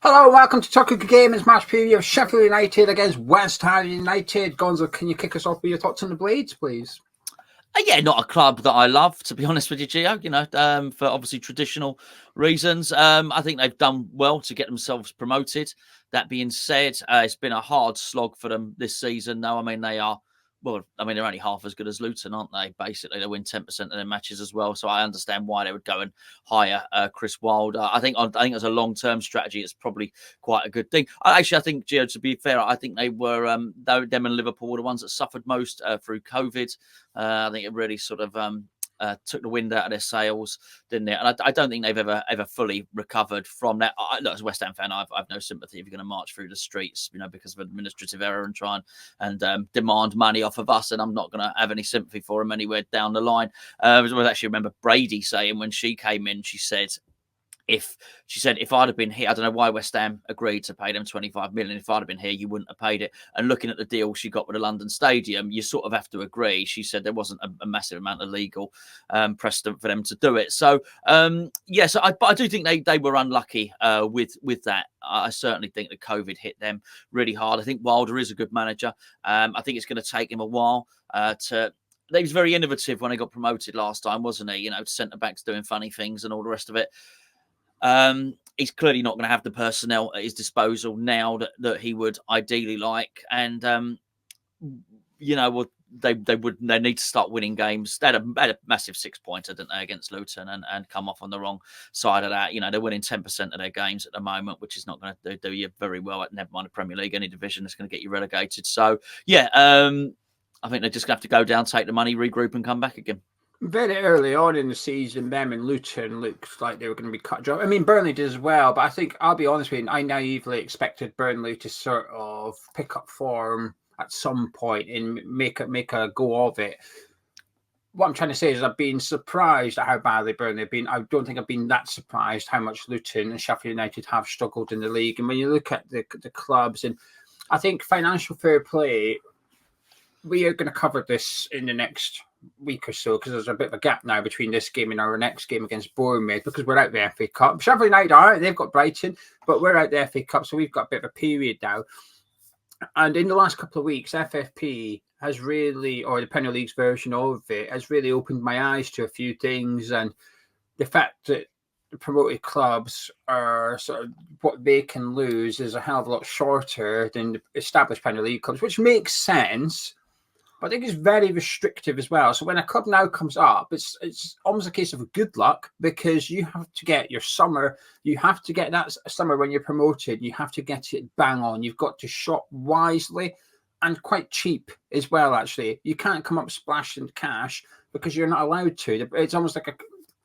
Hello, welcome to Talking Games match preview of Sheffield United against West Ham United. Gonzo, can you kick us off with your thoughts on the Blades, please? Yeah, not a club that I love, to be honest with you, Geo, for obviously traditional reasons. I think they've done well to get themselves promoted. That being said, it's been a hard slog for them this season. Now, I mean, they're only half as good as Luton, aren't they? Basically, they win 10% of their matches as well. So I understand why they would go and hire Chris Wilder. I think as a long-term strategy, it's probably quite a good thing. I think, Gio, to be fair, I think they were them and Liverpool were the ones that suffered most through COVID. I think it really sort of took the wind out of their sails, didn't it? And I don't think they've ever fully recovered from that. Look, as a West Ham fan, I've no sympathy if you're going to march through the streets, because of administrative error and try and demand money off of us. And I'm not going to have any sympathy for them anywhere down the line. I actually remember Brady saying when she came in, she said, if I'd have been here, I don't know why West Ham agreed to pay them 25 million. If I'd have been here, you wouldn't have paid it. And looking at the deal she got with the London Stadium, you sort of have to agree. She said there wasn't a massive amount of legal precedent for them to do it. So, but I do think they were unlucky with that. I certainly think that COVID hit them really hard. I think Wilder is a good manager. I think it's going to take him a while to... He was very innovative when he got promoted last time, wasn't he? Centre-backs doing funny things and all the rest of it. He's clearly not going to have the personnel at his disposal now that he would ideally like, and they need to start winning games. They had a massive 6-pointer, didn't they, against Luton, and come off on the wrong side of that. They're winning 10% of their games at the moment, which is not going to do you very well at never mind the Premier League, any division that's going to get you relegated. So I think they're just going to have to go down, take the money, regroup, and come back again. Very early on in the season, them and Luton looked like they were going to be cut dry. I mean, Burnley did as well, but I think, I'll be honest with you, I naively expected Burnley to sort of pick up form at some point and make a go of it. What I'm trying to say is I've been surprised at how badly Burnley have been. I don't think I've been that surprised how much Luton and Sheffield United have struggled in the league. And when you look at the clubs, and I think financial fair play, we are going to cover this in the next week or so, because there's a bit of a gap now between this game and our next game against Bournemouth, because we're out the FA Cup. Sheffield United are, they've got Brighton, but we're out the FA Cup, so we've got a bit of a period now. And in the last couple of weeks, FFP has really, or the Premier League's version of it, has really opened my eyes to a few things. And the fact that the promoted clubs are sort of what they can lose is a hell of a lot shorter than the established Premier League clubs, which makes sense. But I think it's very restrictive as well. So when a club now comes up, it's almost a case of good luck, because you have to get your summer. You have to get that summer when you're promoted. You have to get it bang on. You've got to shop wisely and quite cheap as well, actually. You can't come up splashing cash because you're not allowed to. It's almost like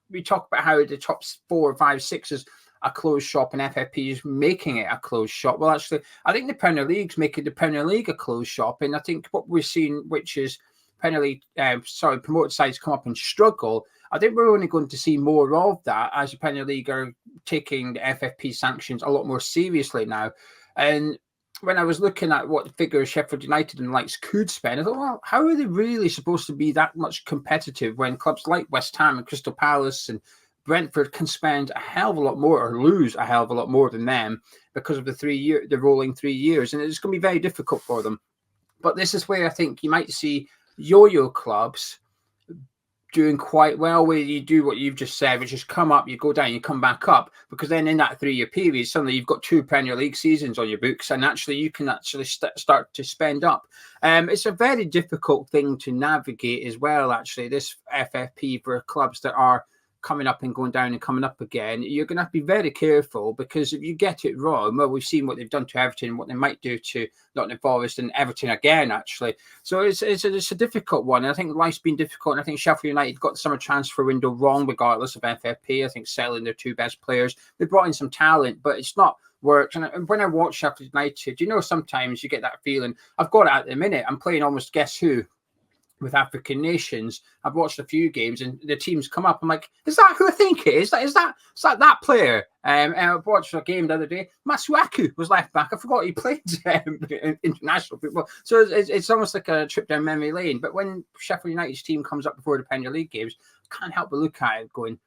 we talk about how the top 4, 5, 6 is a closed shop and FFP is making it a closed shop. Well, actually, I think the Premier League's making the Premier League a closed shop. And I think what we're seeing, which is Premier League, promoted sides come up and struggle, I think we're only going to see more of that as the Premier League are taking the FFP sanctions a lot more seriously now. And when I was looking at what figures Sheffield United and the likes could spend, I thought, well, how are they really supposed to be that much competitive when clubs like West Ham and Crystal Palace and Brentford can spend a hell of a lot more or lose a hell of a lot more than them because of the rolling 3 years. And it's going to be very difficult for them. But this is where I think you might see yo-yo clubs doing quite well, where you do what you've just said, which is come up, you go down, you come back up, because then in that 3-year period, suddenly you've got 2 Premier League seasons on your books, and actually you can actually start to spend up. It's a very difficult thing to navigate as well, actually, this FFP for clubs that are coming up and going down and coming up again. You're going to have to be very careful, because if you get it wrong, well, we've seen what they've done to Everton and what they might do to Nottingham Forest and Everton again, actually. So it's a difficult one. And I think life's been difficult. And I think Sheffield United got the summer transfer window wrong, regardless of FFP. I think selling their 2 best players. They brought in some talent, but it's not worked. And when I watch Sheffield United, sometimes you get that feeling. I've got it at the minute. I'm playing almost Guess Who with African nations. I've watched a few games and the teams come up. I'm like, is that who I think it is? Is that player? And I watched a game the other day. SHUWHU was left back. I forgot he played international football. So it's almost like a trip down memory lane. But when Sheffield United's team comes up before the Premier League games, I can't help but look at it going,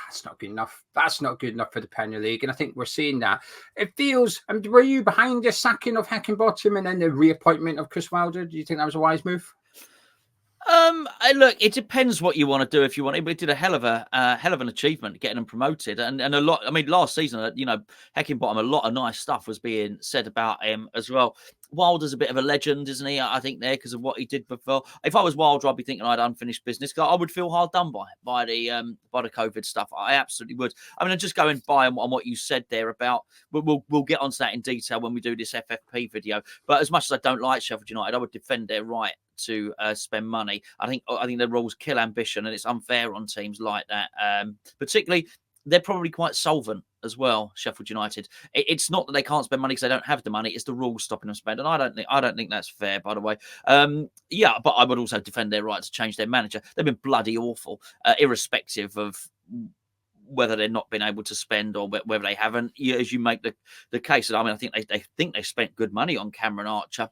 That's not good enough. That's not good enough for the Premier League, and I think we're seeing that. It feels. Were you behind the sacking of Heckingbottom and then the reappointment of Chris Wilder? Do you think that was a wise move? Look, it depends what you want to do. If you want, it did a hell of an achievement getting them promoted, and a lot. I mean, last season, Heckingbottom, a lot of nice stuff was being said about him as well. Wilder's a bit of a legend, isn't he? I think there because of what he did before. If I was Wilder, I'd be thinking I had unfinished business. I would feel hard done by the COVID stuff. I absolutely would. I mean, just going by on what you said there about. We'll get onto that in detail when we do this FFP video. But as much as I don't like Sheffield United, I would defend their right to spend money. I think the rules kill ambition, and it's unfair on teams like that. Particularly, they're probably quite solvent as well. Sheffield United. It's not that they can't spend money because they don't have the money. It's the rules stopping them spend, and I don't think that's fair. By the way, yeah, but I would also defend their right to change their manager. They've been bloody awful, irrespective of whether they're not been able to spend or whether they haven't. As you make the case, I mean, I think they spent good money on Cameron Archer.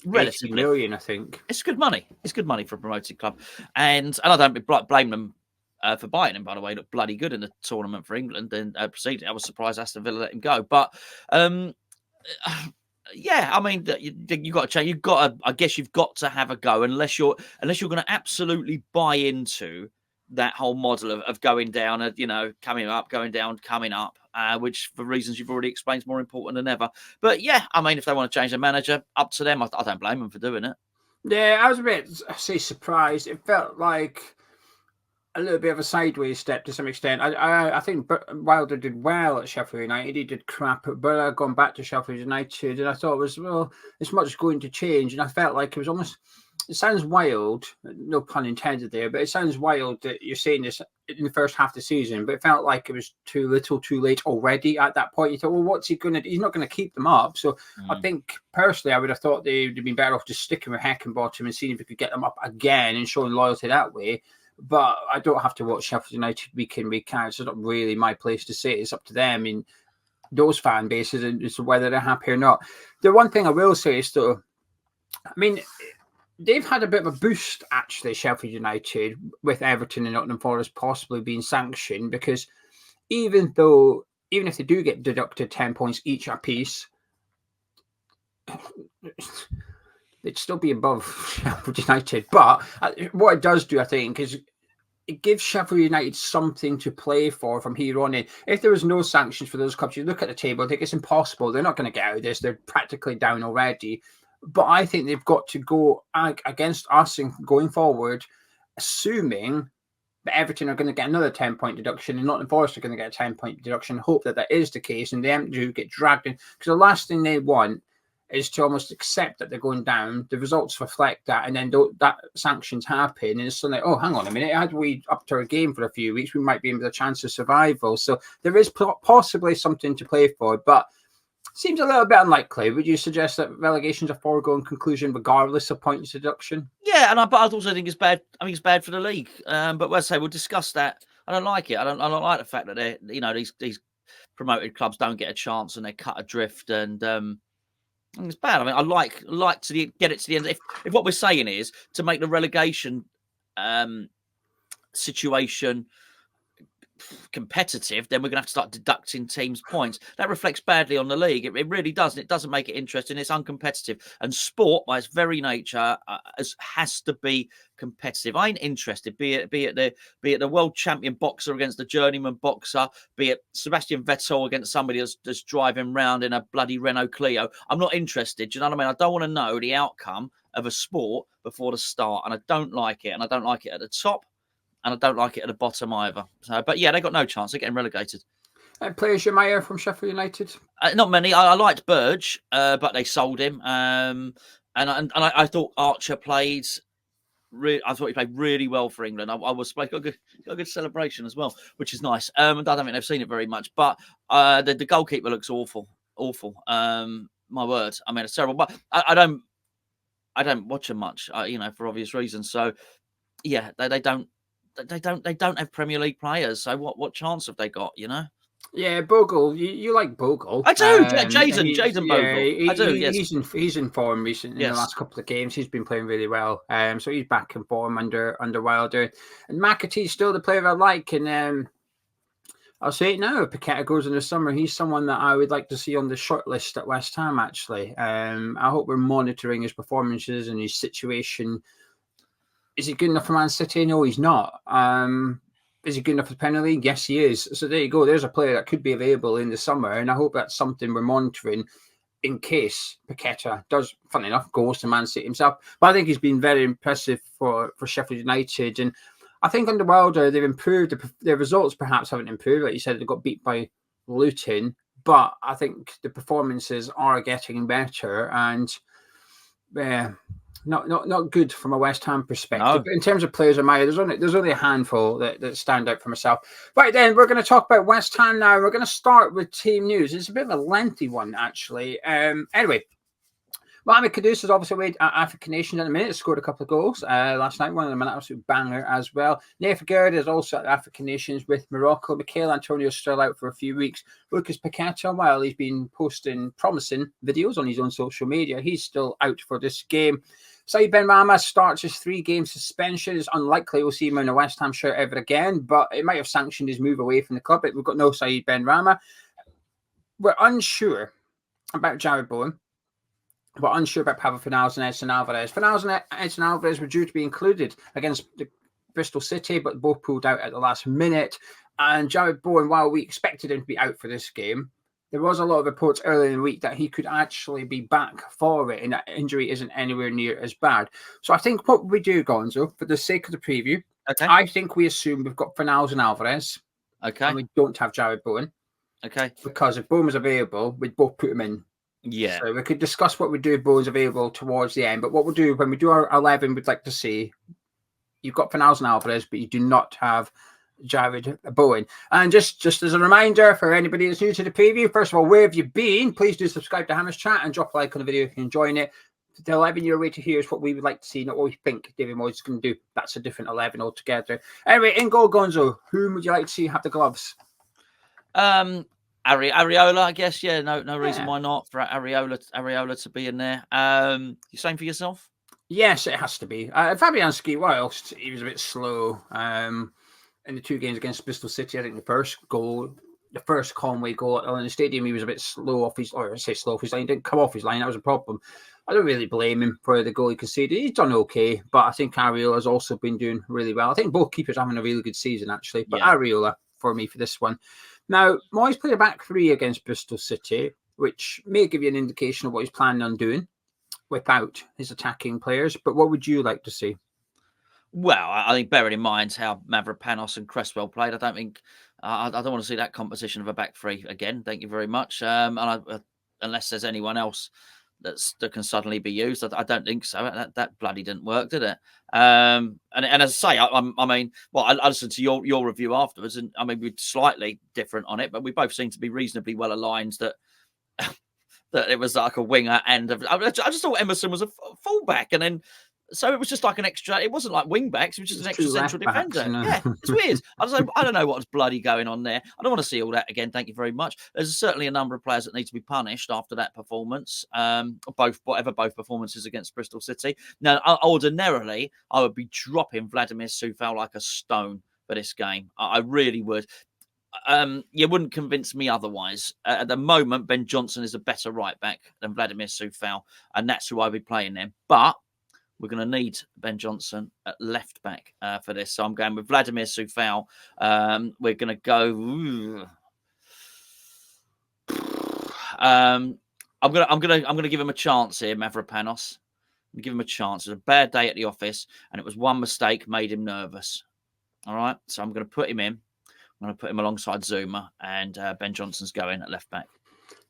Relatively 80 million, I think. It's good money. It's good money for a promoted club, and I don't blame them for buying him. By the way, looked bloody good in the tournament for England and proceeded. I was surprised Aston Villa let him go, but yeah, I mean, you got to change. I guess you've got to have a go unless you're going to absolutely buy into that whole model of going down, coming up, going down, coming up, which for reasons you've already explained is more important than ever. But yeah, I mean, if they want to change their manager, up to them. I don't blame them for doing it. Yeah, I was a bit, surprised. It felt like a little bit of a sideways step to some extent. I think Wilder did well at Sheffield United. He did crap at Borough, gone back to Sheffield United, and I thought it was, it's much going to change. And I felt like it was almost. It sounds wild, no pun intended there, but it sounds wild that you're saying this in the first half of the season, but it felt like it was too little, too late already at that point. You thought, well, what's he going to do? He's not going to keep them up. So I think, personally, I would have thought they'd have been better off just sticking with Heckingbottom and seeing if we could get them up again and showing loyalty that way. But I don't have to watch Sheffield United week in, week out. So it's not really my place to say. It's up to them in those fan bases and as to whether they're happy or not. The one thing I will say is, though, I mean, they've had a bit of a boost, actually, Sheffield United, with Everton and Nottingham Forest possibly being sanctioned, because even if they do get deducted 10 points each apiece, they'd still be above Sheffield United. But what it does do, I think, is it gives Sheffield United something to play for from here on in. If there was no sanctions for those clubs, you look at the table, I think it's impossible. They're not going to get out of this. They're practically down already. But I think they've got to go against us and going forward, assuming that Everton are going to get another 10-point deduction and Nottingham Forest are going to get a 10-point deduction. Hope that is the case and they do get dragged in. Because the last thing they want is to almost accept that they're going down. The results reflect that, and then that sanctions happen. And it's suddenly, oh, hang on a minute. Had we upped our game for a few weeks, we might be in with a chance of survival. So there is possibly something to play for. But seems a little bit unlikely. Would you suggest that relegation's a foregone conclusion regardless of points deduction? Yeah, but I also think it's bad. I think it's bad for the league. But let's say we'll discuss that. I don't like it. I don't like the fact that these promoted clubs don't get a chance and they're cut adrift, and it's bad. I mean, I like to get it to the end. If what we're saying is to make the relegation situation competitive, then we're going to have to start deducting teams' points. That reflects badly on the league. It really does, and it doesn't make it interesting. It's uncompetitive, and sport, by its very nature, has to be competitive. I ain't interested. Be it the world champion boxer against the journeyman boxer, be it Sebastian Vettel against somebody that's driving round in a bloody Renault Clio. I'm not interested. Do you know what I mean? I don't want to know the outcome of a sport before the start, and I don't like it. And I don't like it at the top. And I don't like it at the bottom either. So, but yeah, they got no chance. They're getting relegated. Players you admire from Sheffield United? Not many. I liked Burge, but they sold him. And I thought Archer played. I thought he played really well for England. I was got a good celebration as well, which is nice. I don't think they've seen it very much, but the goalkeeper looks awful. My word. I mean, it's terrible. But I don't watch him much. For obvious reasons. So yeah, they don't have Premier League players. So what chance have they got? Yeah, Bogle. You like Bogle. I do. Jaden Bogle. I do. Yes. He's in form recently in the Yes. last couple of games. He's been playing really well. So he's back in form under Wilder. And McAtee's still the player I like. And I'll say it now. If Paqueta goes in the summer, he's someone that I would like to see on the short list at West Ham. Actually, I hope we're monitoring his performances and his situation. Is he good enough for Man City? No, he's not. Is he good enough for the Premier League? Yes, he is. So there you go. There's a player that could be available in the summer, and I hope that's something we're monitoring in case Paqueta does, funny enough, goes to Man City himself. But I think he's been very impressive for Sheffield United, and I think under Wilder they've improved. Their results perhaps haven't improved. Like you said, they got beat by Luton, but I think the performances are getting better, and not good from a West Ham perspective. No. But in terms of players, there's only a handful that stand out for myself. Right then, we're going to talk about West Ham now. We're going to start with team news. It's a bit of a lengthy one, actually. Anyway, Mohamed Kudus is obviously away at African Nations in a minute. Scored a couple of goals last night. One of them an absolute banger as well. Nathan Gerrard is also at African Nations with Morocco. Mikel Antonio is still out for a few weeks. Lucas Paqueta, while he's been posting promising videos on his own social media, he's still out for this game. Saïd Benrahma starts his 3-game suspension. It's unlikely we'll see him in a West Ham shirt ever again, but it might have sanctioned his move away from the club. But we've got no Saïd Benrahma. We're unsure about Jarrod Bowen. We're unsure about Pablo Fornals and Edson Alvarez. Fornals and Edson Alvarez were due to be included against Bristol City, but both pulled out at the last minute. And Jarrod Bowen, while we expected him to be out for this game, there was a lot of reports earlier in the week that he could actually be back for it, and that injury isn't anywhere near as bad. So I think what we do, Gonzo, for the sake of the preview, I think we assume we've got Fornals and Alvarez. Okay. And we don't have Jarrod Bowen. Okay. Because if Bowen was available, we'd both put him in. Yeah. So we could discuss what we do if Bowen's available towards the end. But what we'll do when we do our 11, we'd like to see you've got Fornals and Alvarez, but you do not have Jarrod Bowen. And just as a reminder for anybody that's new to the preview, first of all, where have you been? Please do subscribe to Hammers Chat and drop a like on the video if you're enjoying it. The 11 you're way to hear is what we would like to see, not what we think David Moyes is going to do. That's a different 11 altogether. Anyway, in goal, Gonzo, whom would you like to see have the gloves? Areola, I guess. Yeah, no reason why not for Areola to be in there. You same for yourself? Yes, it has to be. Fabianski, whilst he was a bit slow in the 2 games against Bristol City, I think the first Conway goal in the stadium, he was a bit slow off his, or I say slow off his line, didn't come off his line. That was a problem. I don't really blame him for the goal he conceded. He's done okay, but I think Areola has also been doing really well. I think both keepers are having a really good season, actually. But Areola for me for this one. Now, Moyes played a back 3 against Bristol City, which may give you an indication of what he's planning on doing without his attacking players. But what would you like to see? Well, I think bearing in mind how Mavropanos and Cresswell played, I don't think I don't want to see that composition of a back 3 again. Thank you very much. Unless there's anyone else that can suddenly be used, I don't think so. That bloody didn't work, did it? And as I say, I listened to your review afterwards, and I mean we're slightly different on it, but we both seem to be reasonably well aligned that that it was like a winger I just thought Emerson was a fullback, and then so it was just like an extra. It wasn't like wing backs; it was just an extra central defender. Yeah, it's weird. I don't know what's bloody going on there. I don't want to see all that again. Thank you very much. There's certainly a number of players that need to be punished after that performance. Both performances against Bristol City. Now, ordinarily, I would be dropping Vladimir Coufal like a stone for this game. I really would. You wouldn't convince me otherwise. At the moment, Ben Johnson is a better right back than Vladimir Coufal, and that's who I'd be playing them. But we're going to need Ben Johnson at left back for this. So I'm going with Vladimir Coufal. We're going to go. I'm going to give him a chance here, Mavropanos. Give him a chance. It was a bad day at the office, and it was one mistake made him nervous. All right, so I'm going to put him in. I'm going to put him alongside Zuma, and Ben Johnson's going at left back.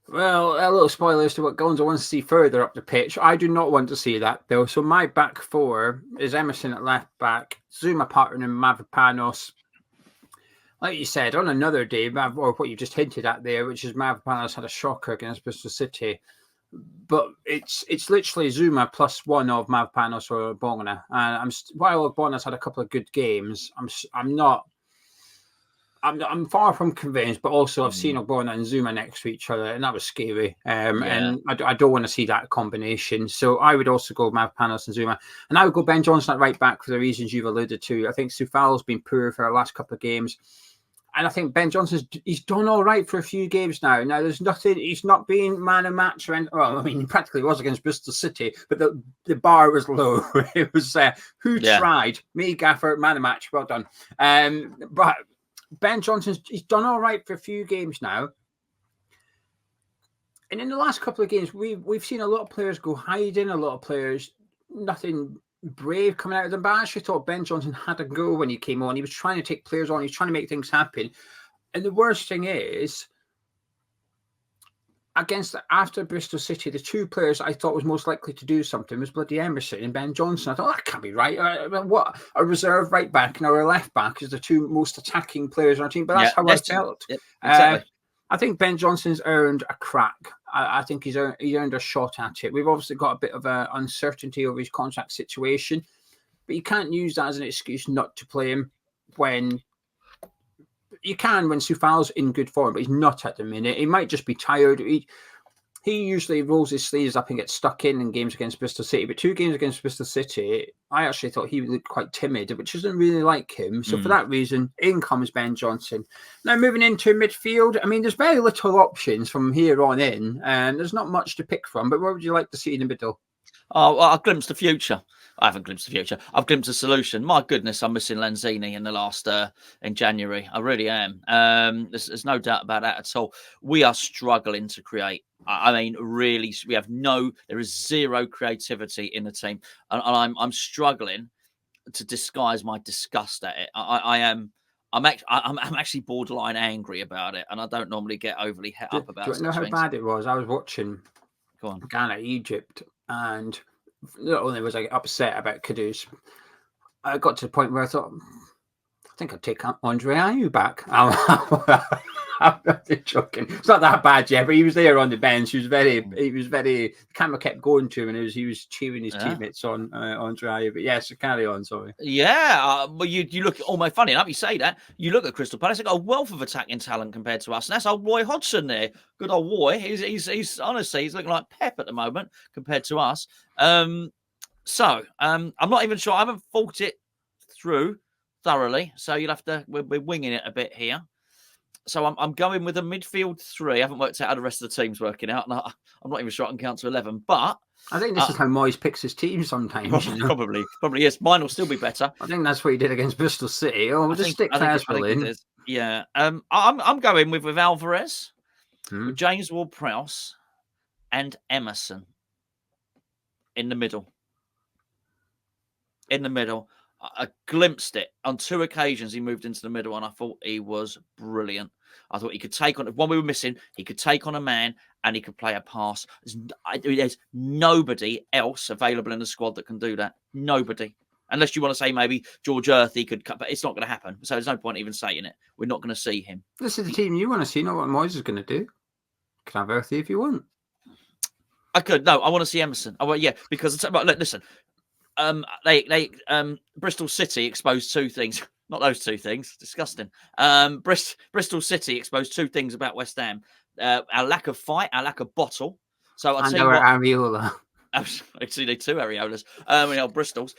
Well, a little spoiler as to what Gonzo wants to see further up the pitch. I do not want to see that, though. So my back 4 is Emerson at left back, Zuma partnering Mavropanos. Like you said, on another day, or what you just hinted at there, which is Mavropanos had a shocker against Bristol City. But it's literally Zuma plus one of Mavropanos or Bongana. And while Bongana's had a couple of good games, I'm not I'm far from convinced, but also I've seen Ogbonna and Zuma next to each other, and that was scary. And I don't want to see that combination. So I would also go Mavropanos and Zuma, and I would go Ben Johnson at right back for the reasons you've alluded to. I think SHUWHU's been poor for the last couple of games, and I think Ben he's done all right for a few games now. Now there's nothing. He's not been man of match or anything. Well, I mean, he practically was against Bristol City, but the bar was low. It was who tried me, Gaffer, man of match. Well done. But Ben he's done all right for a few games now. And in the last couple of games, we've seen a lot of players go hiding, a lot of players, nothing brave coming out of them. But I actually thought Ben Johnson had a go when he came on. He was trying to take players on. He was trying to make things happen. And the worst thing is, after Bristol City, the two players I thought was most likely to do something was bloody Emerson and Ben Johnson. I thought, that can't be right. What a reserve right back and our left back is the two most attacking players on our team. But that's how I felt. Yeah, exactly. I think Ben Johnson's earned a crack. I think he's earned a shot at it. We've obviously got a bit of uncertainty over his contract situation, but you can't use that as an excuse not to play him when you can, when SHUWHU's in good form, but he's not at the minute. He might just be tired. He usually rolls his sleeves up and gets stuck in games against Bristol City, but 2 games against Bristol City, I actually thought he looked quite timid, which isn't really like him. So for that reason, in comes Ben Johnson. Now moving into midfield, I mean, there's very little options from here on in, and there's not much to pick from, but what would you like to see in the middle? Oh, well, I glimpsed the future. I haven't glimpsed the future. I've glimpsed a solution. My goodness, I'm missing Lanzini in the last in January. I really am. There's no doubt about that at all. We are struggling to create. I mean, really, there is zero creativity in the team, and I'm struggling to disguise my disgust at it. I'm actually borderline angry about it, and I don't normally get overly het up about it. Do you know how bad it was? I was watching Ghana, Egypt, and not only was I upset about Kudus, I got to the point where I thought, I think I'd take Andre Ayew back. I'm not joking. It's not that bad yet, but he was there on the bench. He was very. The camera kept going to him, and he was cheering his teammates on Andre Ayew. But yes, carry on. Sorry. Yeah, but you look almost funny enough. You say that. You look at Crystal Palace. They've got a wealth of attacking talent compared to us, and that's old Roy Hodgson there. Good old Roy. He's honestly he's looking like Pep at the moment compared to us. So I'm not even sure. I haven't thought it through thoroughly. So you'll have to. We're winging it a bit here. So I'm going with a midfield 3. I haven't worked out how the rest of the team's working out. And I'm not even sure I can count to 11. But I think this is how Moyes picks his team sometimes. Probably yes. Mine will still be better. I think that's what he did against Bristol City. Oh, we'll just stick Caswell in. Yeah. I'm going with Alvarez, with James Ward-Prowse, and Emerson in the middle. I glimpsed it on 2 occasions. He moved into the middle, and I thought he was brilliant. I thought he could take on one we were missing. He could take on a man, and he could play a pass. There's nobody else available in the squad that can do that. Nobody, unless you want to say maybe George Earthy could cut, but it's not going to happen. So there's no point even saying it. We're not going to see him. This is the team you want to see, not what Moyes is going to do. You can have Earthy if you want. I could. No, I want to see Emerson. Because it's about. Look, listen. Bristol City exposed 2 things. Not those 2 things. Disgusting. Bristol City exposed 2 things about West Ham: our lack of fight, our lack of bottle. So I tell you what, areola. Actually, 2 areolas. Bristol's.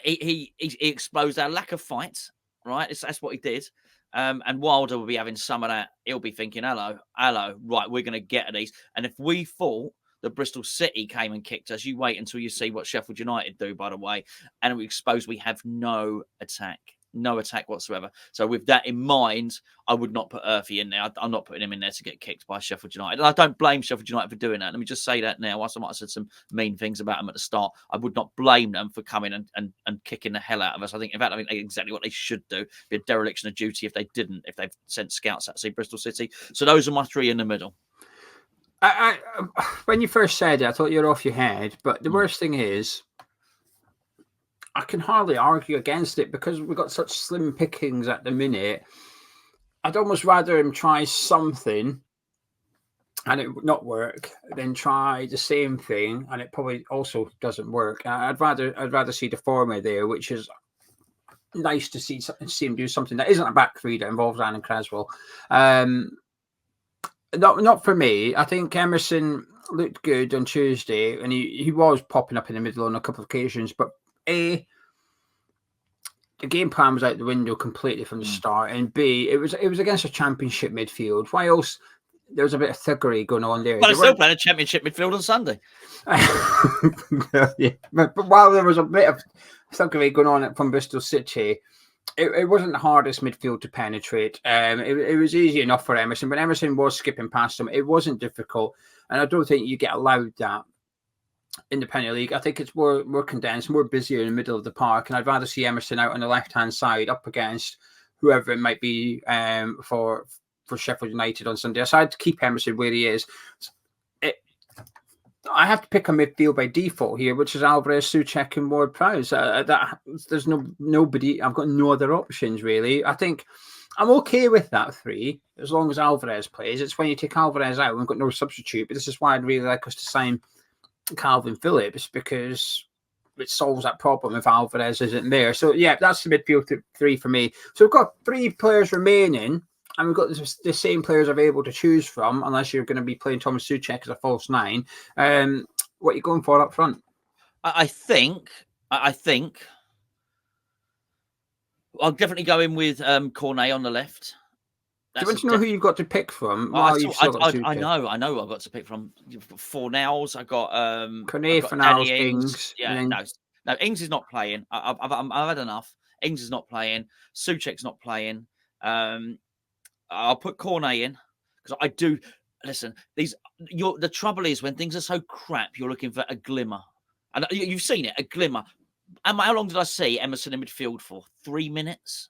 He exposed our lack of fight. Right, that's what he did. And Wilder will be having some of that. He'll be thinking, hello, right, we're going to get at these. And if we thought that Bristol City came and kicked us, you wait until you see what Sheffield United do, by the way. And we expose we have no attack whatsoever. So with that in mind, I would not put Earthy in there. I'm not putting him in there to get kicked by Sheffield United. And I don't blame Sheffield United for doing that. Let me just say that now. Whilst I might have said some mean things about them at the start, I would not blame them for coming and kicking the hell out of us. I think exactly what they should do. It'd be a dereliction of duty if they've sent scouts out to see Bristol City. So those are my 3 in the middle. I when you first said it, I thought you were off your head. But the worst thing is, I can hardly argue against it because we've got such slim pickings at the minute. I'd almost rather him try something and it would not work than try the same thing and it probably also doesn't work. I'd rather see the former there, which is nice to see him do something that isn't a back three that involves Annan Cresswell. Not for me. I think Emerson looked good on Tuesday, and he was popping up in the middle on a couple of occasions. But the game plan was out the window completely from the start, and B, it was against a championship midfield. Why else? There was a bit of thuggery going on there. Well, they're still playing a championship midfield on Sunday. Yeah. But while there was a bit of thuggery going on from Bristol City, it wasn't the hardest midfield to penetrate. It was easy enough for Emerson, but Emerson was skipping past them. It wasn't difficult, and I don't think you get allowed that in the Premier League. I think it's more condensed, more busier in the middle of the park, and I'd rather see Emerson out on the left-hand side up against whoever it might be for Sheffield United on Sunday. So I'd keep Emerson where he is. I have to pick a midfield by default here, which is Alvarez, Souček, and Ward-Prowse. There's nobody. I've got no other options really. I think I'm okay with that three as long as Alvarez plays. It's when you take Alvarez out, we've got no substitute. But this is why I'd really like us to sign Calvin Phillips, because it solves that problem if Alvarez isn't there. So yeah, that's the midfield three for me. So we've got 3 players remaining. And we've got the same players available to choose from, unless you're going to be playing Thomas Souček as a false 9. What are you going for up front? I think I'll definitely go in with Cornet on the left. Do you want to know who you've got to pick from? I know I've got to pick from. Fornals, I got Cornet, Fornals, Ings. Yeah, no, Ings is not playing. I've had enough. Ings is not playing. Souček's not playing. I'll put Cornet in because I do. Listen, the trouble is when things are so crap, you're looking for a glimmer, and you've seen it, a glimmer. How long did I see Emerson in midfield for? 3 minutes.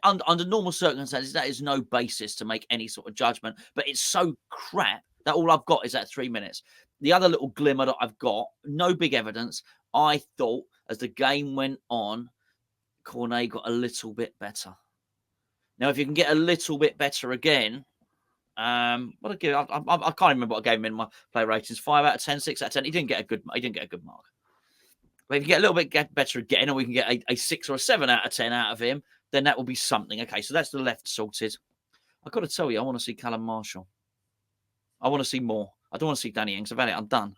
Under normal circumstances, that is no basis to make any sort of judgment. But it's so crap that all I've got is that 3 minutes. The other little glimmer that I've got, no big evidence. I thought as the game went on, Cornet got a little bit better. Now, if you can get a little bit better again, what I give, I can't remember what I gave him in my play ratings. 5 out of 10, 6 out of 10. He didn't get a good mark. But if you get a little bit better again, or we can get a 6 or a 7 out of 10 out of him, then that will be something. Okay, so that's the left sorted. I've got to tell you, I want to see Callum Marshall. I want to see more. I don't want to see Danny Ings. I've had it. I'm done.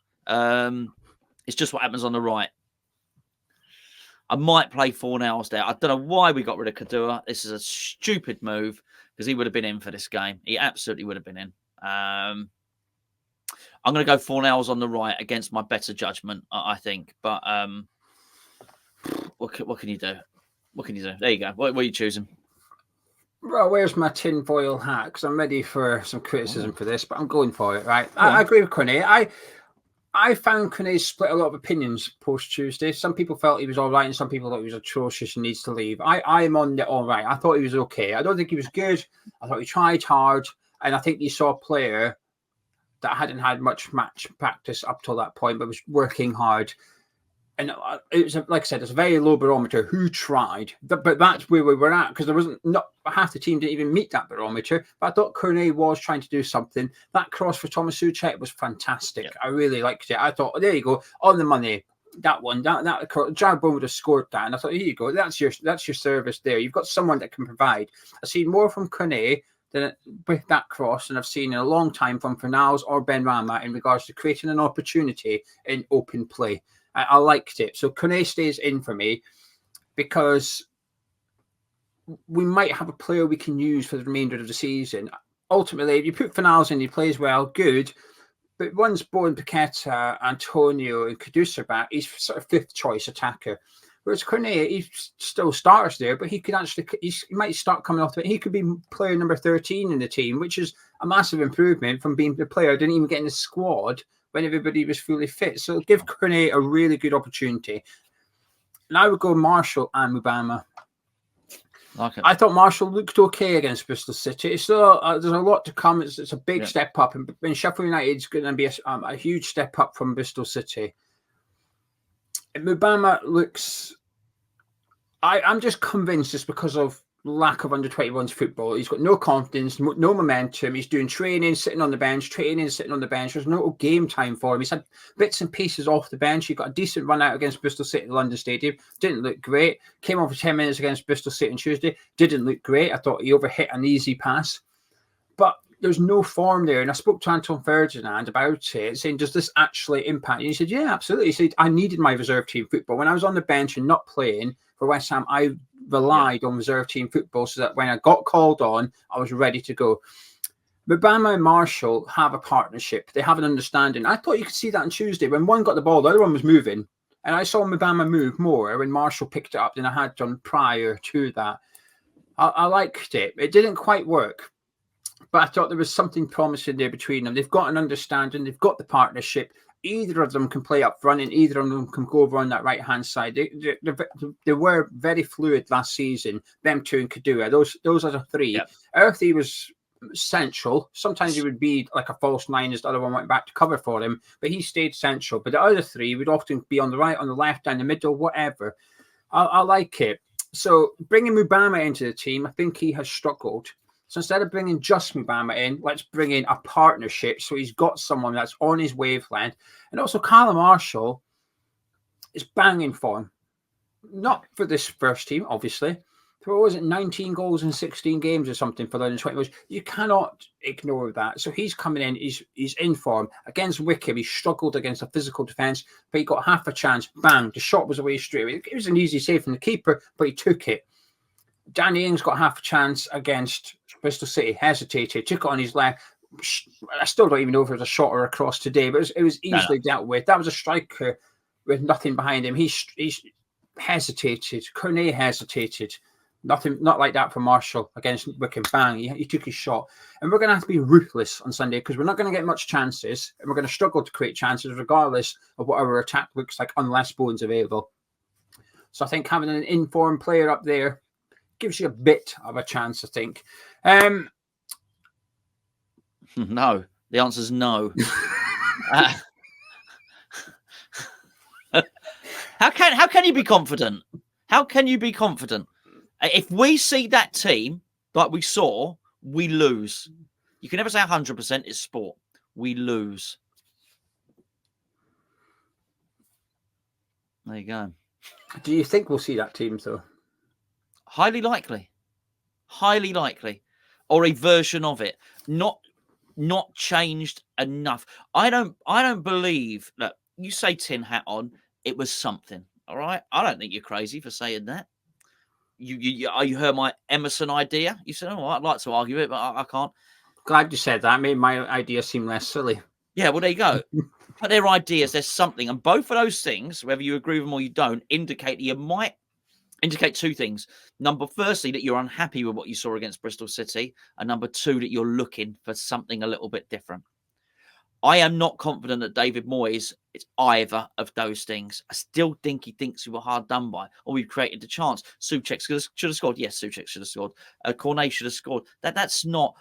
It's just what happens on the right. I might play Fornals there. I don't know why we got rid of Kadua. This is a stupid move because he would have been in for this game. He absolutely would have been in. I'm going to go Fornals on the right against my better judgment, I think. But what can you do? What can you do? There you go. What are you choosing? Well, where's my tinfoil hat? Because I'm ready for some criticism for this, but I'm going for it, right? I agree with Cornet. I found Cornet split a lot of opinions post-Tuesday. Some people felt he was all right, and some people thought he was atrocious and needs to leave. I'm on the all right. I thought he was okay. I don't think he was good. I thought he tried hard, and I think you saw a player that hadn't had much match practice up till that point, but was working hard. And it was, like I said, it's a very low barometer. Who tried? But that's where we were at, because there wasn't, not half the team didn't even meet that barometer. But I thought Cornet was trying to do something. That cross for Thomas Souček was fantastic. Yeah. I really liked it. I thought, oh, there you go, on the money. That one, that Jarrod Bowen would have scored that, and I thought, here you go, that's your service there. You've got someone that can provide. I've seen more from Cornet than with that cross, and I've seen in a long time from Fornals or Benrahma in regards to creating an opportunity in open play. I liked it. So Cornet stays in for me because we might have a player we can use for the remainder of the season. Ultimately, if you put Fornals in, he plays well, good. But once Bowen, Paqueta, Antonio, and Kudus are back, he's sort of fifth choice attacker. Whereas Cornet, he still starts there, but he could actually, he might start coming off. He could be player number 13 in the team, which is a massive improvement from being the player who didn't even get in the squad when everybody was fully fit. So give Cornet a really good opportunity. And I would go Marshall and Mubama. Okay. I thought Marshall looked okay against Bristol City. It's still, there's a lot to come. It's a big step up. And Sheffield United is going to be a huge step up from Bristol City. And Mubama looks... I'm just convinced it's because of lack of under-21s football. He's got no confidence, no momentum. He's doing training, sitting on the bench, There's no game time for him. He's had bits and pieces off the bench. He got a decent run out against Bristol City at London Stadium. Didn't look great. Came on for 10 minutes against Bristol City on Tuesday. Didn't look great. I thought he overhit an easy pass. But there's no form there. And I spoke to Anton Ferdinand about it, saying, does this actually impact you? He said, yeah, absolutely. He said, I needed my reserve team football. When I was on the bench and not playing for West Ham, I relied on reserve team football so that when I got called on, I was ready to go. Mbama and Marshall have a partnership. They have an understanding. I thought you could see that on Tuesday. When one got the ball, the other one was moving. And I saw Mbama move more when Marshall picked it up than I had done prior to that. I liked it. It didn't quite work. But I thought there was something promising there between them. They've got an understanding. They've got the partnership. Either of them can play up front and either of them can go over on that right-hand side. They were very fluid last season, them two and Kadua. Those are the three. Yep. Earthy was central. Sometimes he would be like a false nine as the other one went back to cover for him, but he stayed central. But the other three would often be on the right, on the left, down the middle, whatever. I like it. So bringing Mbama into the team, I think he has struggled. So instead of bringing just Mbama in, let's bring in a partnership. So he's got someone that's on his wavelength. And also Callum Marshall is banging form. Not for this first team, obviously. What was it, 19 goals in 16 games or something for the under 20s? You cannot ignore that. So he's coming in, he's in form. Against Wickham, he struggled against a physical defence, but he got half a chance. Bang, the shot was away straight away. It was an easy save from the keeper, but he took it. Danny Ings got half a chance against Bristol City, hesitated, took it on his left. I still don't even know if it was a shot or a cross today, but it was easily dealt with. That was a striker with nothing behind him. He hesitated. Cornet hesitated. Nothing, not like that for Marshall against Wickham. Bang, he took his shot. And we're going to have to be ruthless on Sunday because we're not going to get much chances and we're going to struggle to create chances regardless of what our attack looks like unless Bowen's available. So I think having an informed player up there gives you a bit of a chance, I think. No, the answer is no. How can you be confident? How can you be confident? If we see that team like we saw, we lose. You can never say 100%. It's sport. We lose. There you go. Do you think we'll see that team, though? Highly likely. Highly likely. Or a version of it. Not changed enough. I don't believe that you say tin hat on, it was something. All right. I don't think you're crazy for saying that. You heard my Emerson idea. You said, oh, I'd like to argue it, but I can't. Glad you said that. It made my idea seem less silly. Yeah, well, there you go. But their ideas, there's something. And both of those things, whether you agree with them or you don't, indicate that you might indicate two things. Firstly, that you're unhappy with what you saw against Bristol City. And number two, that you're looking for something a little bit different. I am not confident that David Moyes is either of those things. I still think he thinks we were hard done by, or we've created the chance. Souček should have scored. Yes, Souček should have scored. Cornet should have scored. That's not,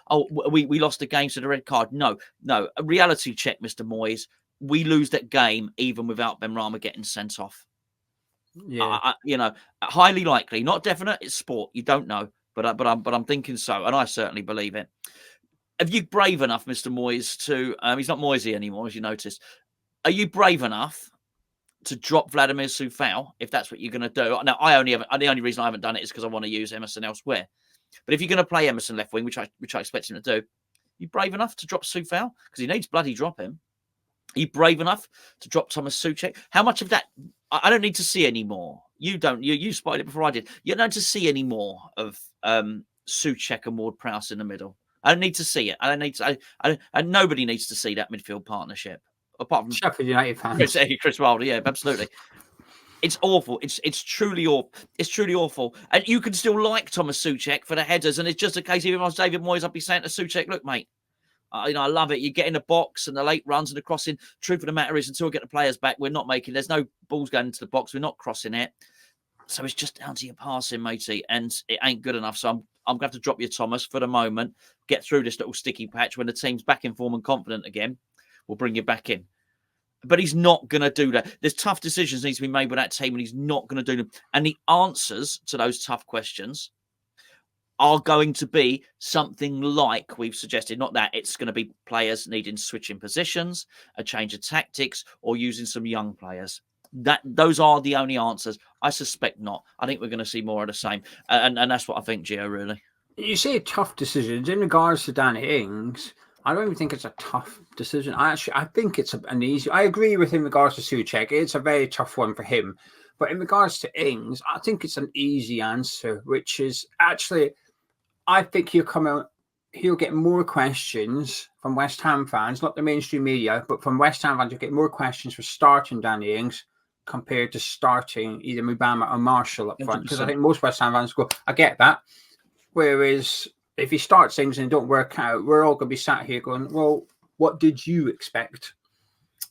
we lost the game to the red card. No. A reality check, Mr. Moyes. We lose that game even without Benrahma getting sent off. Yeah. Highly likely. Not definite. It's sport. You don't know. But I'm thinking so, and I certainly believe it. Are you brave enough, Mr. Moyes, to... he's not Moyesy anymore, as you noticed. Are you brave enough to drop Vladimir SHUWHU, if that's what you're going to do? Now, the only reason I haven't done it is because I want to use Emerson elsewhere. But if you're going to play Emerson left wing, which I expect him to do, are you brave enough to drop SHUWHU? Because he needs bloody drop him. Are you brave enough to drop Thomas Souček? How much of that... I don't need to see any more. You don't. You spotted it before I did. You don't need to see any more of Souček and Ward-Prowse in the middle. I don't need to see it. I don't need to. And nobody needs to see that midfield partnership, apart from Sheffield United fans. Chris Wilder. Yeah, absolutely. It's awful. It's truly awful. It's truly awful. And you can still like Thomas Souček for the headers, and it's just a case of if I was David Moyes, I'd be saying to Souček, "Look, mate, I love it. You get in the box and the late runs and the crossing. Truth of the matter is, until we get the players back, we're not making. There's no balls going into the box. We're not crossing it. So it's just down to your passing, matey, and it ain't good enough. So I'm going to have to drop you, Thomas, for the moment. Get through this little sticky patch. When the team's back in form and confident again, we'll bring you back in." But he's not going to do that. There's tough decisions need to be made with that team, and he's not going to do them. And the answers to those tough questions are going to be something like we've suggested. Not that it's going to be players needing switching positions, a change of tactics, or using some young players. Those are the only answers. I suspect not. I think we're going to see more of the same, and that's what I think, Gio. Really, you say tough decisions in regards to Danny Ings. I don't even think it's a tough decision. I think it's an easy. I agree with in regards to Souček. It's a very tough one for him. But in regards to Ings, I think it's an easy answer, which is actually, I think he'll get more questions from West Ham fans, not the mainstream media, but from West Ham fans, he'll get more questions for starting Danny Ings compared to starting either Mubama or Marshall up front. Because I think most West Ham fans go, I get that. Whereas if he starts things and it don't work out, we're all going to be sat here going, well, what did you expect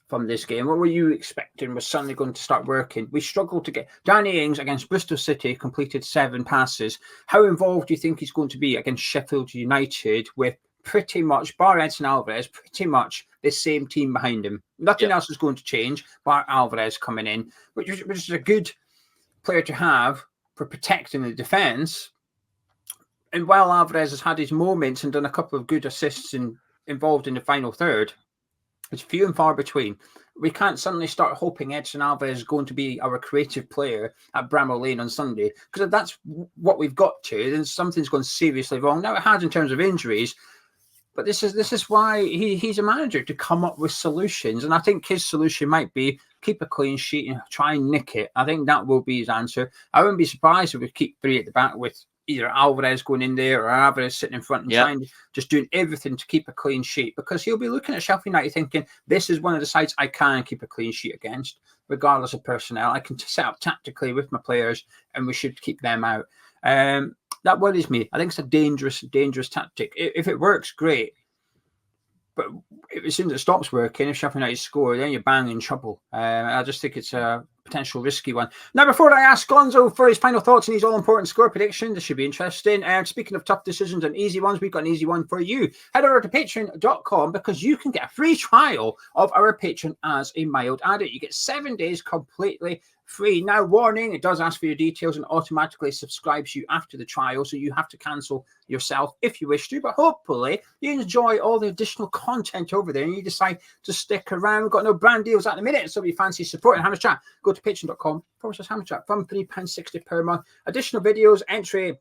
from this game? What were you expecting was suddenly going to start working? We struggled to get Danny Ings against Bristol City, completed 7 passes. How involved do you think he's going to be against Sheffield United with pretty much, bar Edson Alvarez, pretty much the same team behind him? Nothing else is going to change, bar Alvarez coming in, which is a good player to have for protecting the defence. And while Alvarez has had his moments and done a couple of good assists and involved in the final third, it's few and far between. We can't suddenly start hoping Edson Alvarez is going to be our creative player at Bramall Lane on Sunday, because if that's what we've got to, then something's gone seriously wrong. Now, it has in terms of injuries, but this is why he's a manager, to come up with solutions. And I think his solution might be keep a clean sheet and try and nick it. I think that will be his answer. I wouldn't be surprised if we keep 3 at the back with either Alvarez going in there or Alvarez sitting in front and trying, just doing everything to keep a clean sheet, because he'll be looking at Sheffield United thinking, this is one of the sides I can keep a clean sheet against, regardless of personnel. I can set up tactically with my players and we should keep them out. That worries me. I think it's a dangerous tactic. If it works, great. But as soon as it stops working, if Sheffield United score, then you're bang in trouble. I just think it's a potential risky one. Now, before I ask Gonzo for his final thoughts and his all-important score prediction, this should be interesting. Speaking of tough decisions and easy ones, we've got an easy one for you. Head over to patreon.com, because you can get a free trial of our Patreon as a mild addict. You get 7 days completely free. Now, warning, it does ask for your details and automatically subscribes you after the trial, so you have to cancel yourself if you wish to, but hopefully you enjoy all the additional content over there and you decide to stick around. We've got no brand deals at the minute, so if you fancy supporting Hammers Chat, go to patreon.com/Hammers Chat from £3.60 per month. Additional videos, entry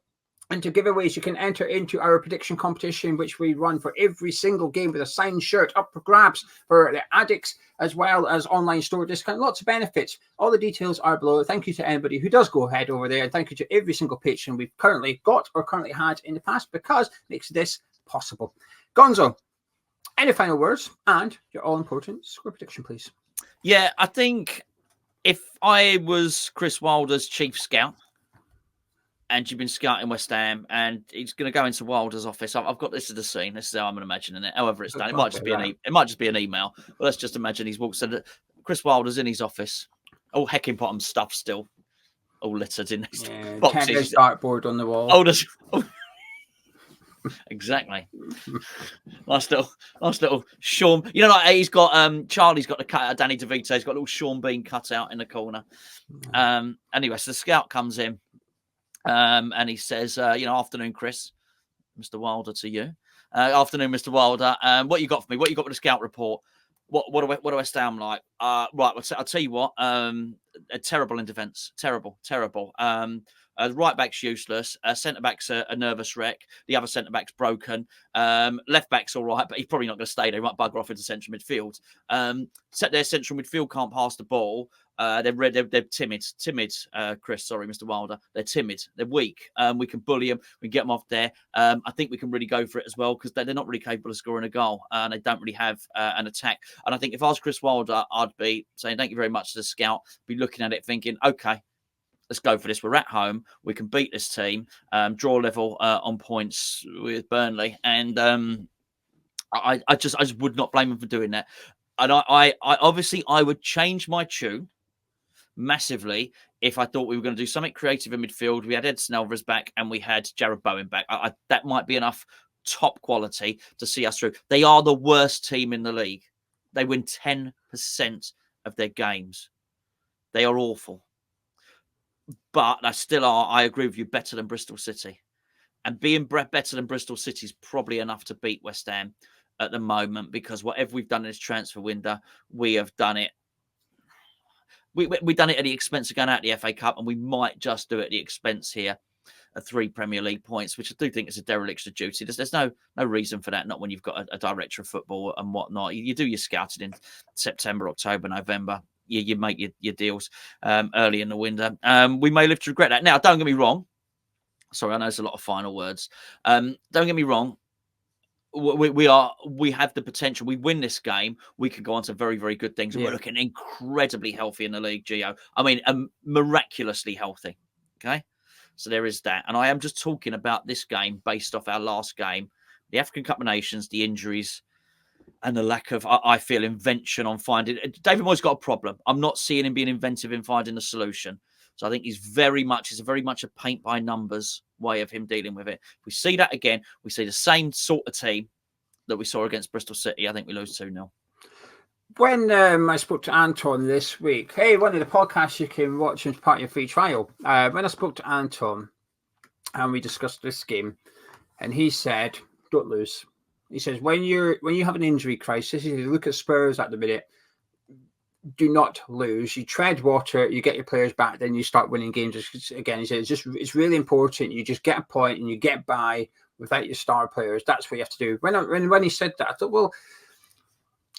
into giveaways. You can enter into our prediction competition, which we run for every single game, with a signed shirt up for grabs for the addicts, as well as online store discount. Lots of benefits. All the details are below. Thank you to anybody who does go ahead over there, and thank you to every single patron we've currently got or currently had in the past, because it makes this possible. Gonzo, any final words and your all-important score prediction, please? Yeah, I think if I was Chris Wilder's chief scout, and you've been scouting West Ham, and he's going to go into Wilder's office. I've got this as the scene. This is how I'm imagining it. However it's done, it might just be an email. But let's just imagine he's walked in. Chris Wilder's in his office, all Heckingbottom stuff still, all littered in boxes. Dartboard on the wall. Exactly. nice little Sean. You know, like he's got Charlie's got the cut out. Danny DeVito. He's got a little Sean Bean cut out in the corner. Anyway, so the scout comes in. And he says, afternoon, Chris, Mr. Wilder to you. Afternoon, Mr. Wilder. What you got for me? What you got with the scout report? What do I sound like? Right, I'll tell you what. Terrible in defence. Terrible. Right back's useless. Centre back's a nervous wreck. The other centre back's broken. Left back's all right, but he's probably not going to stay there. He might bugger off into central midfield. Their central midfield can't pass the ball. They're timid. Chris, sorry, Mr. Wilder. They're timid. They're weak. We can bully them. We can get them off there. I think we can really go for it as well, because they're not really capable of scoring a goal, and they don't really have an attack. And I think if I was Chris Wilder, I'd be saying thank you very much to the scout. Be looking at it, thinking, okay, let's go for this. We're at home. We can beat this team. Draw level on points with Burnley, and I just would not blame him for doing that. And I obviously I would change my tune massively if I thought we were going to do something creative in midfield. We had Edson Alvarez back and we had Jarrod Bowen back. That might be enough top quality to see us through. They are the worst team in the league. They win 10% of their games. They are awful. But they still are, I agree with you, better than Bristol City. And being better than Bristol City is probably enough to beat West Ham at the moment, because whatever we've done in this transfer window, we have done it. We've done it at the expense of going out the FA Cup, and we might just do it at the expense here of 3 Premier League points, which I do think is a dereliction of duty. There's no reason for that, not when you've got a director of football and whatnot. You do your scouting in September, October, November. You make your deals early in the window. We may live to regret that. Now, don't get me wrong. Sorry, I know there's a lot of final words. Don't get me wrong. We have the potential. We win this game, we could go on to very, very good things. We're looking incredibly healthy in the league, Geo. I mean, miraculously healthy. Okay, so there is that. And I am just talking about this game based off our last game, the African Cup of Nations, the injuries, and the lack of, I feel, invention on finding. David Moyes got a problem. I'm not seeing him being inventive in finding a solution. So I think it's very much a paint by numbers way of him dealing with it. If we see that again, we see the same sort of team that we saw against Bristol City. I think we lose 2-0. When I spoke to Anton this week, hey, one of the podcasts you can watch as part of your free trial. When I spoke to Anton and we discussed this game, and he said, don't lose. He says, when you have an injury crisis, you look at Spurs at the minute, do not lose. You tread water, you get your players back, then you start winning games. Again, he says it's really important. You just get a point and you get by without your star players. That's what you have to do. When he said that, I thought, well,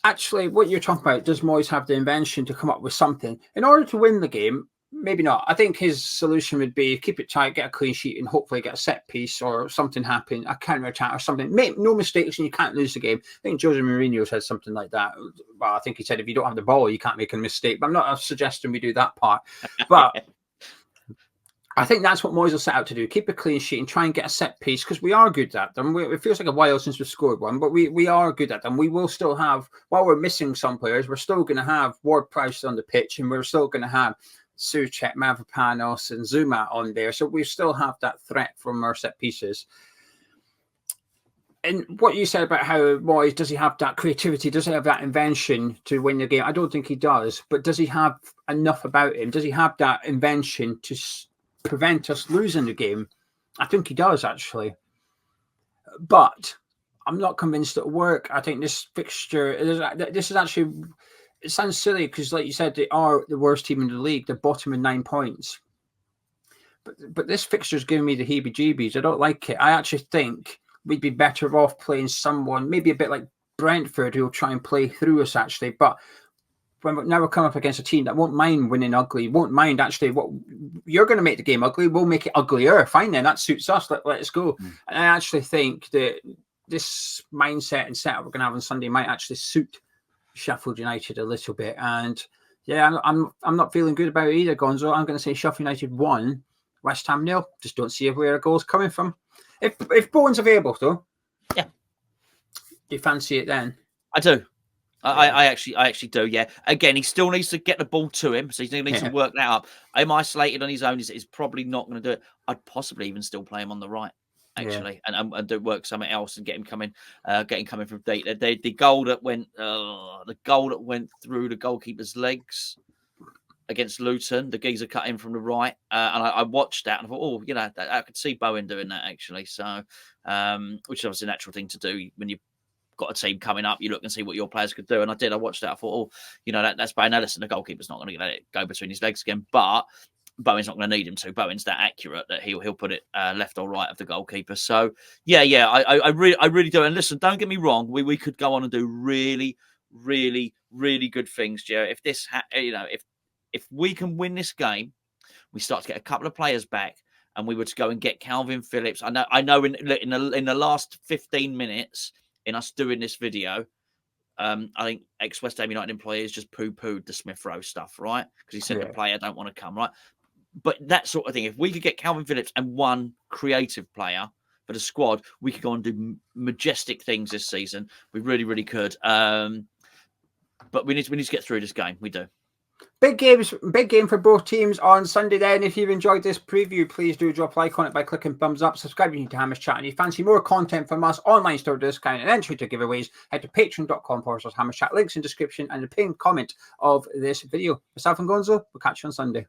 actually, what you're talking about, does Moyes have the invention to come up with something in order to win the game? Maybe not. I think his solution would be keep it tight, get a clean sheet, and hopefully get a set piece or something happen, a counter attack or something. Make no mistakes, and you can't lose the game. I think Jose Mourinho said something like that. Well, I think he said if you don't have the ball, you can't make a mistake. But I'm not suggesting we do that part. But I think that's what Moyes will set out to do: keep a clean sheet and try and get a set piece, because we are good at them. It feels like a while since we've scored one, but we are good at them. We will still have, while we're missing some players, we're still going to have Ward-Prowse on the pitch, and we're still going to have Souček, Mavropanos and Zuma on there. So we still have that threat from our set pieces. And what you said about how Moyes, does he have that creativity? Does he have that invention to win the game? I don't think he does. But does he have enough about him? Does he have that invention to prevent us losing the game? I think he does, actually. But I'm not convinced it'll work. I think this fixture, this is actually... It sounds silly because, like you said, they are the worst team in the league. They're bottom with 9 points. But this fixture is giving me the heebie-jeebies. I don't like it. I actually think we'd be better off playing someone, maybe a bit like Brentford, who will try and play through us, actually. But now we're coming up against a team that won't mind winning ugly, won't mind actually what you're going to make the game ugly. We'll make it uglier. Fine, then. That suits us. Let us go. And I actually think that this mindset and setup we're going to have on Sunday might actually suit Sheffield United a little bit. And yeah, I'm not feeling good about it either, Gonzo. I'm going to say Sheffield United 1, West Ham 0. Just don't see where a goal's coming from. If Bowen's available, though, yeah, do you fancy it then? I do. I actually do. Yeah. Again, he still needs to get the ball to him, so he still needs to work that up. Him isolated on his own is probably not going to do it. I'd possibly even still play him on the right, actually, and do work something else and get him coming from deep. The goal that went through the goalkeeper's legs against Luton, the geezer cut in from the right, and I watched that and I thought, I could see Bowen doing that, actually. So, which is obviously a natural thing to do when you've got a team coming up. You look and see what your players could do, and I did. I watched that. I thought, that's bad. Now listen, the goalkeeper's not going to let it go between his legs again, but Bowen's not going to need him to. Bowen's that accurate that he'll put it left or right of the goalkeeper. So I really do. And listen, don't get me wrong. We could go on and do really, really, really good things, Joe. If this, if we can win this game, we start to get a couple of players back, and we were to go and get Calvin Phillips. I know. In the last 15 minutes in us doing this video, I think ex-West Ham United employees just poo-pooed the Smith Rowe stuff, right? Because he said the player don't want to come, right? But that sort of thing, if we could get Calvin Phillips and one creative player for the squad, we could go and do majestic things this season. We really, really could. But we need to get through this game. We do. Big game for both teams on Sunday then. If you've enjoyed this preview, please do drop a like on it by clicking thumbs up. Subscribe to Hammers Chat. And if you fancy more content from us, online store discount and entry to giveaways, head to patreon.com/Hammers Chat. Links in description and the pinned comment of this video. Myself and Gonzo, we'll catch you on Sunday.